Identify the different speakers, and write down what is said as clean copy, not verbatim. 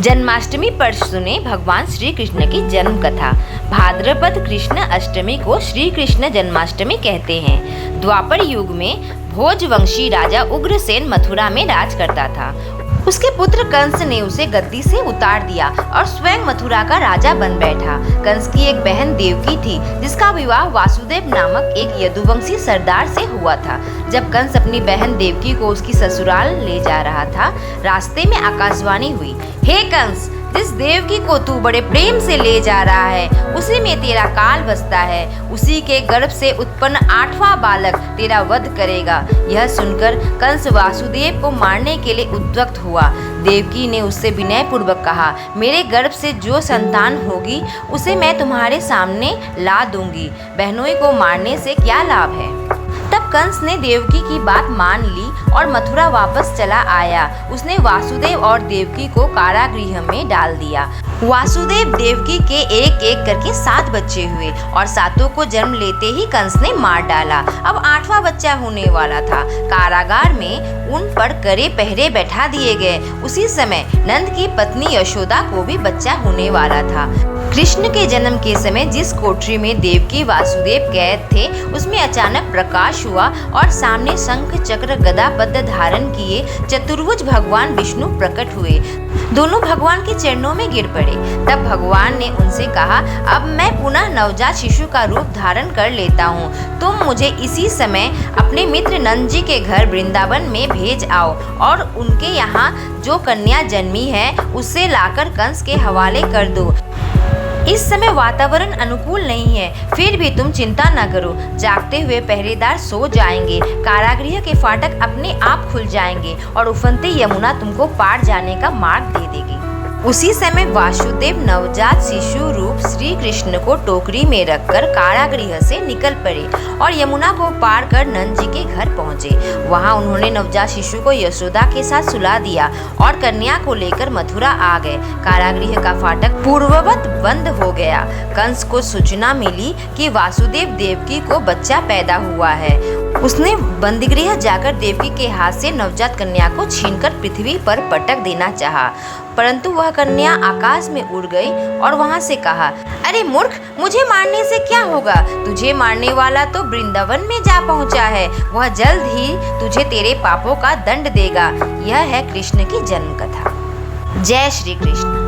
Speaker 1: जन्माष्टमी पर सुने भगवान श्री कृष्ण की जन्म कथा। भाद्रपद कृष्ण अष्टमी को श्री कृष्ण जन्माष्टमी कहते हैं। द्वापर युग में भोजवंशी राजा उग्रसेन मथुरा में राज करता था। उसके पुत्र कंस ने उसे गद्दी से उतार दिया और स्वयं मथुरा का राजा बन बैठा। कंस की एक बहन देवकी थी, जिसका विवाह वासुदेव नामक एक यदुवंशी सरदार से हुआ था। जब कंस अपनी बहन देवकी को उसकी ससुराल ले जा रहा था, रास्ते में आकाशवाणी हुई, हे कंस, जिस देवकी को तू बड़े प्रेम से ले जा रहा है, उसी में तेरा काल बसता है। उसी के गर्भ से उत्पन्न 8वां बालक तेरा वध करेगा। यह सुनकर कंस वासुदेव को मारने के लिए उद्युक्त हुआ। देवकी ने उससे विनय पूर्वक कहा, मेरे गर्भ से जो संतान होगी उसे मैं तुम्हारे सामने ला दूंगी। बहनोई को मारने से क्या लाभ है। तब कंस ने देवकी की बात मान ली और मथुरा वापस चला आया। उसने वासुदेव और देवकी को कारागृह में डाल दिया। वासुदेव देवकी के एक एक करके 7 बच्चे हुए और 7 को जन्म लेते ही कंस ने मार डाला। अब 8वां बच्चा होने वाला था। कारागार में उन पर कड़े पहरे बैठा दिए गए। उसी समय नंद की पत्नी यशोदा को भी बच्चा होने वाला था। कृष्ण के जन्म के समय जिस कोठरी में देवकी वासुदेव कैद थे, उसमें अचानक प्रकाश हुआ और सामने शंख चक्र गदा पद्म धारण किए चतुर्भुज भगवान विष्णु प्रकट हुए। दोनों भगवान के चरणों में गिर पड़े। तब भगवान ने उनसे कहा, अब मैं पुनः नवजात शिशु का रूप धारण कर लेता हूँ। तुम मुझे इसी समय अपने मित्र नंद जी के घर वृंदावन में भेज आओ और उनके यहाँ जो कन्या जन्मी है उसे लाकर कंस के हवाले कर दो। इस समय वातावरण अनुकूल नहीं है, फिर भी तुम चिंता न करो। जागते हुए पहरेदार सो जाएंगे। कारागृह के फाटक अपने आप खुल जाएंगे और उफनती यमुना तुमको पार जाने का मार्ग दे देगी। उसी समय वासुदेव नवजात शिशु रूप श्री कृष्ण को टोकरी में रखकर कारागृह से निकल पड़े और यमुना को पार कर नंद जी के घर पहुँचे। वहाँ उन्होंने नवजात शिशु को यशोदा के साथ सुला दिया और कन्या को लेकर मथुरा आ गए। कारागृह का फाटक पूर्ववत बंद हो गया। कंस को सूचना मिली कि वासुदेव देवकी को बच्चा पैदा हुआ है। उसने बंदीगृह जाकर देवकी के हाथ से नवजात कन्या को छीनकर पृथ्वी पर पटक देना चाहा, परंतु वह कन्या आकाश में उड़ गई और वहां से कहा, अरे मूर्ख, मुझे मारने से क्या होगा। तुझे मारने वाला तो वृंदावन में जा पहुंचा है। वह जल्द ही तुझे तेरे पापों का दंड देगा। यह है कृष्ण की जन्म कथा। जय श्री कृष्ण।